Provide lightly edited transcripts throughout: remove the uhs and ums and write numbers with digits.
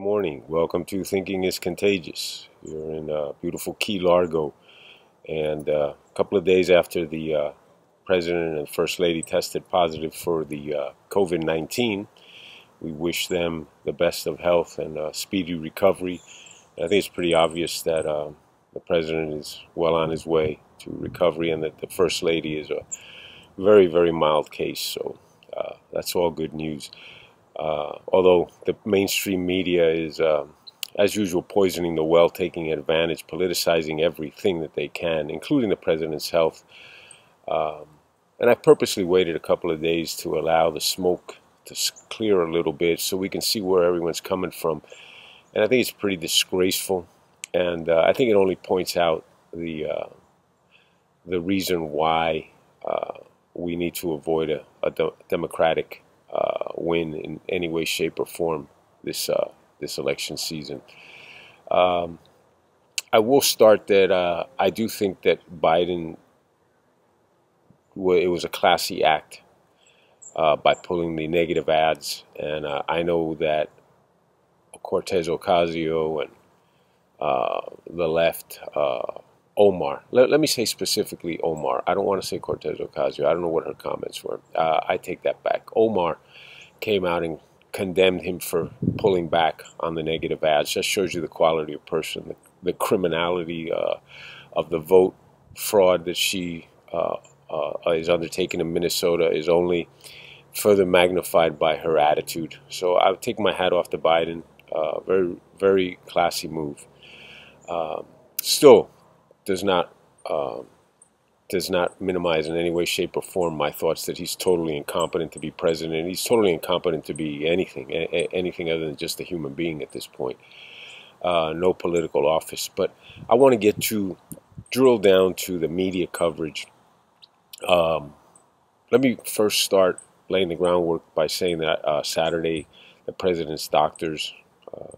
morning. Welcome to Thinking is Contagious. You're in beautiful Key Largo, and a couple of days after the President and First Lady tested positive for the COVID-19, we wish them the best of health and speedy recovery. And I think it's pretty obvious that the President is well on his way to recovery and that the First Lady is a very, very mild case. So that's all good news. Although the mainstream media is, as usual, poisoning the well, taking advantage, politicizing everything that they can, including the president's health. And I purposely waited a couple of days to allow the smoke to clear a little bit so we can see where everyone's coming from. And I think it's pretty disgraceful. And I think it only points out the reason why we need to avoid a democratic win in any way, shape, or form this election season. I will start that I do think that Biden, it was a classy act by pulling the negative ads, and I know that Cortez Ocasio and the left, Omar. Let me say specifically Omar. I don't want to say Cortez Ocasio. I don't know what her comments were. I take that back. Omar came out and condemned him for pulling back on the negative ads. Just shows you the quality of person, the criminality of the vote fraud that she is undertaking in Minnesota is only further magnified by her attitude. So I would take my hat off to Biden. Very, very classy move. Still does not minimize in any way, shape, or form my thoughts that he's totally incompetent to be president. And he's totally incompetent to be anything other than just a human being at this point. No political office. But I want to drill down to the media coverage. Let me first start laying the groundwork by saying that Saturday, the president's doctors,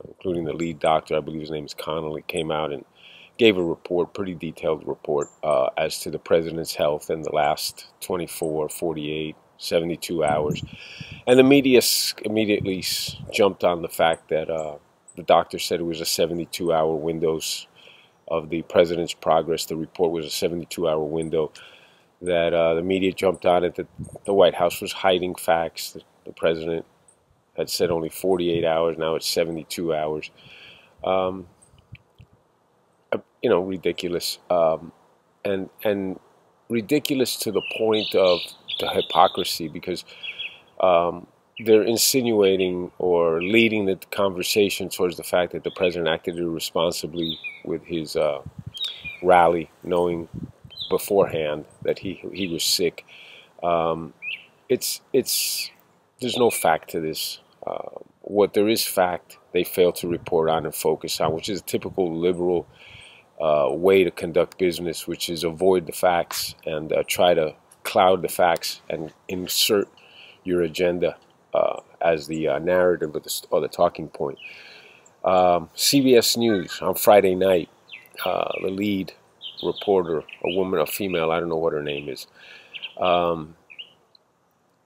including the lead doctor, I believe his name is Connolly, came out and gave a report, pretty detailed report, as to the president's health in the last 24, 48, 72 hours. And the media immediately jumped on the fact that the doctor said it was a 72-hour window of the president's progress. The report was a 72-hour window. That the media jumped on it, that the White House was hiding facts, that the president had said only 48 hours, now it's 72 hours. Ridiculous. And ridiculous to the point of the hypocrisy, because they're insinuating or leading the conversation towards the fact that the president acted irresponsibly with his rally, knowing beforehand that he was sick. There's no fact to this. What there is fact, they fail to report on and focus on, which is a typical liberal way to conduct business, which is avoid the facts and try to cloud the facts and insert your agenda as the narrative or the talking point. CBS News on Friday night, the lead reporter, a female, I don't know what her name is,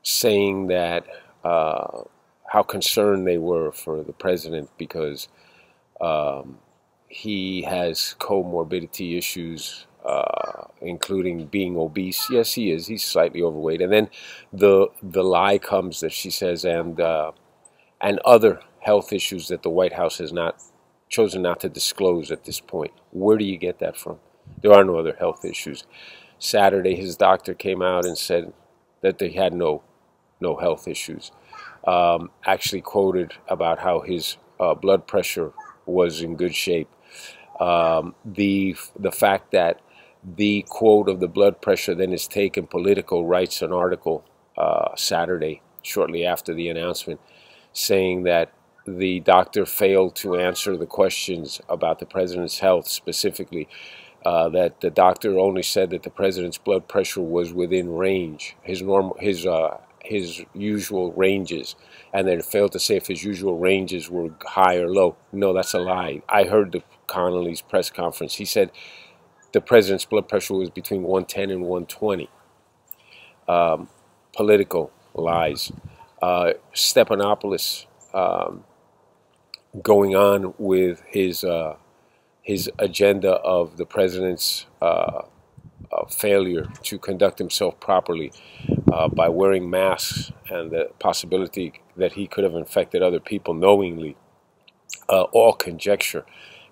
saying that how concerned they were for the president because he has comorbidity issues, including being obese. Yes, he is. He's slightly overweight. And then the lie comes that she says, and other health issues that the White House has chosen not to disclose at this point. Where do you get that from? There are no other health issues. Saturday, his doctor came out and said that they had no health issues. Actually quoted about how his blood pressure was in good shape. The fact that the quote of the blood pressure then is taken, Politico writes an article Saturday, shortly after the announcement, saying that the doctor failed to answer the questions about the president's health specifically. That the doctor only said that the president's blood pressure was within range, his usual ranges, and then failed to say if his usual ranges were high or low. No, that's a lie. I heard the Connolly's press conference. He said the president's blood pressure was between 110 and 120. Political lies. Stephanopoulos going on with his agenda of the president's failure to conduct himself properly by wearing masks, and the possibility that he could have infected other people knowingly, all conjecture.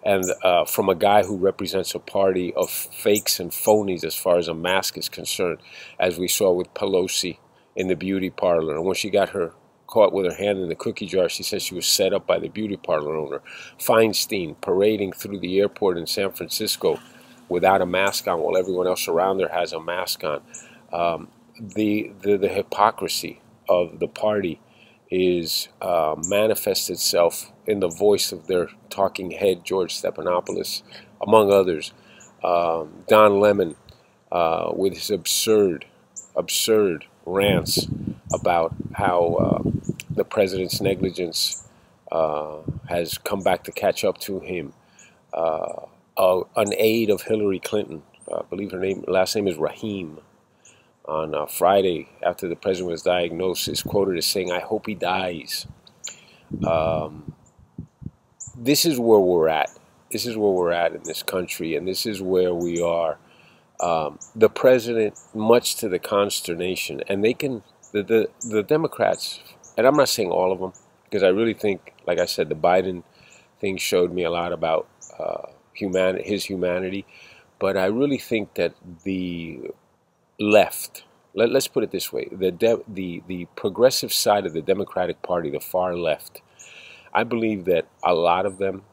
And from a guy who represents a party of fakes and phonies as far as a mask is concerned, as we saw with Pelosi in the beauty parlor. And when she got her caught with her hand in the cookie jar, she said she was set up by the beauty parlor owner. Feinstein parading through the airport in San Francisco without a mask on while everyone else around her has a mask on. The hypocrisy of the party is manifests itself in the voice of their talking head, George Stephanopoulos, among others. Don Lemon with his absurd rants about how the president's negligence has come back to catch up to him. An aide of Hillary Clinton, I believe her last name is Rahim, on Friday after the president was diagnosed, is quoted as saying, "I hope he dies." This is where we're at. This is where we're at in this country, and this is where we are. The president, much to the consternation, and they can, the Democrats, and I'm not saying all of them, because I really think, like I said, the Biden thing showed me a lot about his humanity, but I really think that the left, let's put it this way, the progressive side of the Democratic Party, the far left, I believe that a lot of them,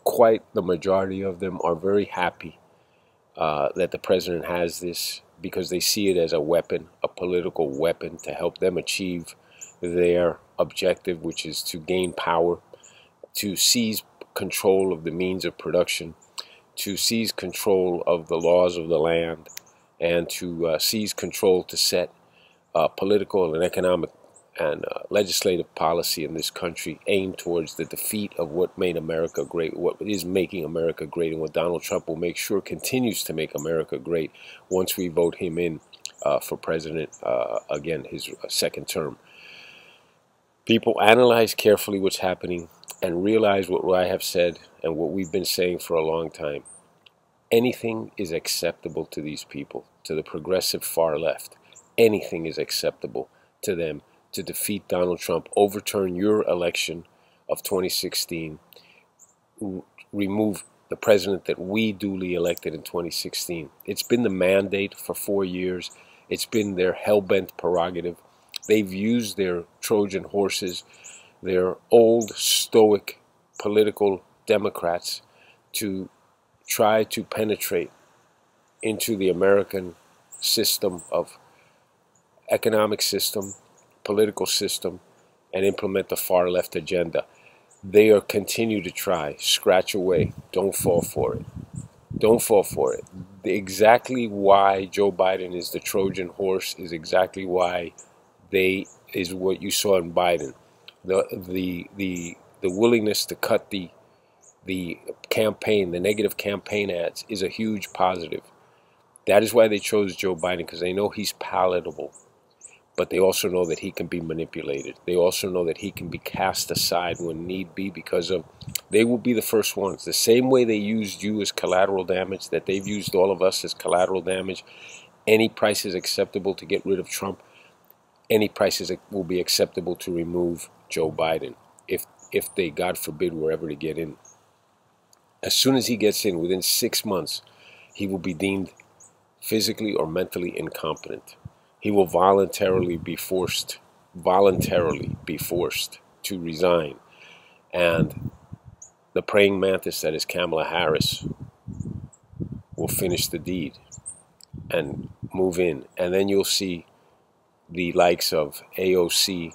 quite the majority of them, are very happy that the president has this, because they see it as a weapon, a political weapon to help them achieve their objective, which is to gain power, to seize control of the means of production, to seize control of the laws of the land, and to seize control to set political and economic and legislative policy in this country aimed towards the defeat of what made America great, what is making America great, and what Donald Trump will make sure continues to make America great once we vote him in for president again, his second term. People, analyze carefully what's happening and realize what I have said and what we've been saying for a long time. Anything is acceptable to these people, to the progressive far left. Anything is acceptable to them to defeat Donald Trump, overturn your election of 2016, remove the president that we duly elected in 2016. It's been the mandate for 4 years. It's been their hell-bent prerogative. They've used their Trojan horses, their old stoic political Democrats, to try to penetrate into the American system of economic system, political system, and implement the far left agenda. They are continue to try. Scratch away. Don't fall for it. Don't fall for it. Exactly why Joe Biden is the Trojan horse is exactly why is what you saw in Biden. The willingness to cut the campaign, the negative campaign ads, is a huge positive. That is why they chose Joe Biden, because they know he's palatable. But they also know that he can be manipulated. They also know that he can be cast aside when need be, because they will be the first ones. The same way they used you as collateral damage, that they've used all of us as collateral damage. Any price is acceptable to get rid of Trump. Any price will be acceptable to remove Joe Biden, if they, God forbid, were ever to get in. As soon as he gets in, within 6 months, he will be deemed physically or mentally incompetent. He will voluntarily be forced to resign. And the praying mantis that is Kamala Harris will finish the deed and move in. And then you'll see the likes of AOC,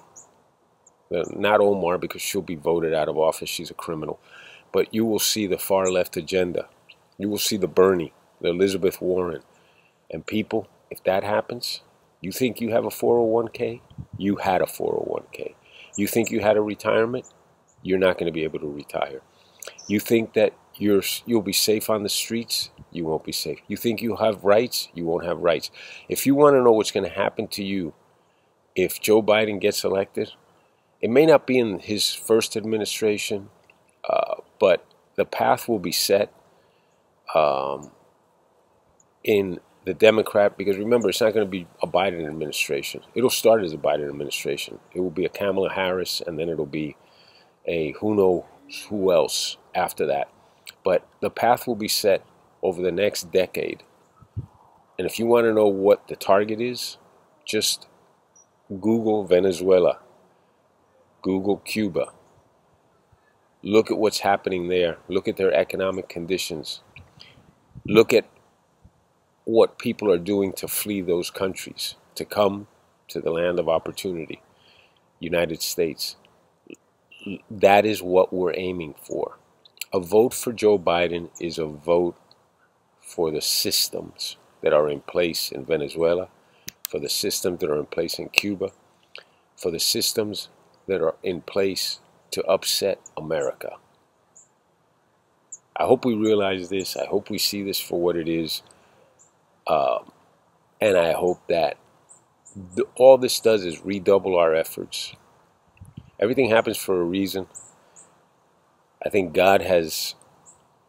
not Omar, because she'll be voted out of office, she's a criminal, but you will see the far left agenda. You will see the Bernie, the Elizabeth Warren. And people, if that happens, you think you have a 401k? You had a 401k. You think you had a retirement? You're not going to be able to retire. You think that you'll be safe on the streets? You won't be safe. You think you have rights? You won't have rights. If you want to know what's going to happen to you if Joe Biden gets elected, It may not be in his first administration, but the path will be set in the Democrat, because remember, it's not going to be a Biden administration. It'll start as a Biden administration. It will be a Kamala Harris, and then it'll be a who knows who else after that. But the path will be set over the next decade. And if you want to know what the target is, just Google Venezuela, Google Cuba. Look at what's happening there. Look at their economic conditions. Look at what people are doing to flee those countries, to come to the land of opportunity, United States. That is what we're aiming for. A vote for Joe Biden is a vote for the systems that are in place in Venezuela, for the systems that are in place in Cuba, for the systems that are in place to upset America. I hope we realize this. I hope we see this for what it is. And I hope that all this does is redouble our efforts. Everything happens for a reason. I think God has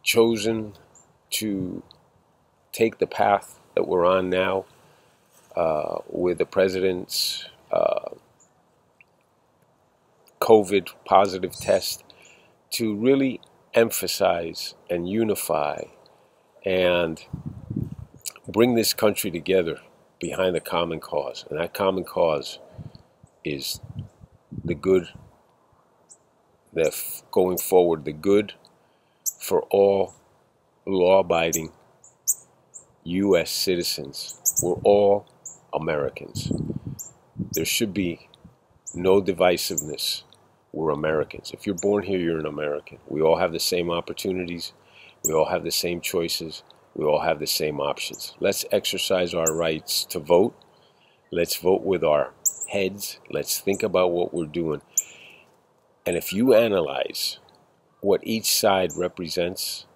chosen to take the path that we're on now with the president's COVID positive test to really emphasize and unify and bring this country together behind a common cause. And that common cause is the good, going forward, the good for all law-abiding U.S. citizens. We're all Americans. There should be no divisiveness. We're Americans. If you're born here, you're an American. We all have the same opportunities. We all have the same choices. We all have the same options. Let's exercise our rights to vote. Let's vote with our heads. Let's think about what we're doing. And if you analyze what each side represents,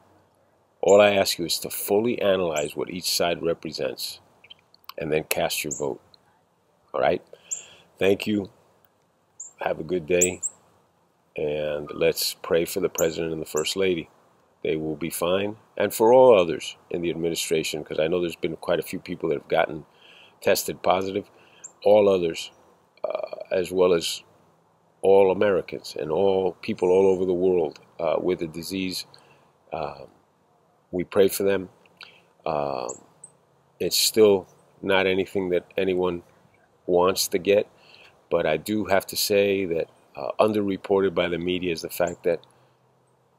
all I ask you is to fully analyze what each side represents and then cast your vote. All right? Thank you. Have a good day. And let's pray for the President and the First Lady. They will be fine. And for all others in the administration, because I know there's been quite a few people that have gotten tested positive. All others, as well as all Americans and all people all over the world with the disease, we pray for them. It's still not anything that anyone wants to get, but I do have to say that underreported by the media is the fact that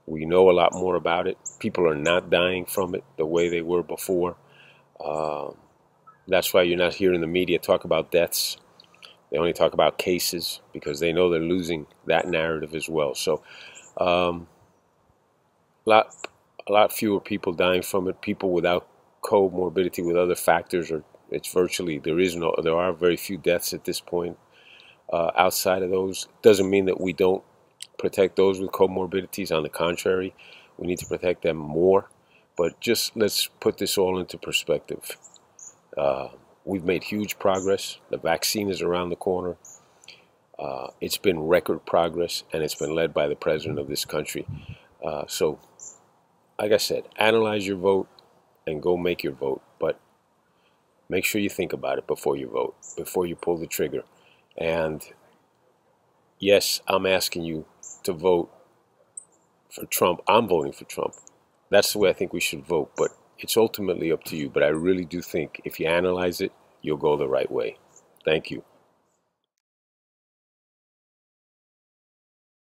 we know a lot more about it. People are not dying from it the way they were before. That's why you're not hearing the media talk about deaths. They only talk about cases because they know they're losing that narrative as well. So a lot fewer people dying from it. People without comorbidity with other factors, or it's virtually, there are very few deaths at this point. Outside of those, doesn't mean that we don't protect those with comorbidities. On the contrary, we need to protect them more. But just let's put this all into perspective. We've made huge progress. The vaccine is around the corner. It's been record progress, and it's been led by the president of this country. So, like I said, analyze your vote and go make your vote. But make sure you think about it before you vote, before you pull the trigger. And yes, I'm asking you to vote for Trump. I'm voting for Trump. That's the way I think we should vote. But it's ultimately up to you. But I really do think if you analyze it, you'll go the right way. Thank you.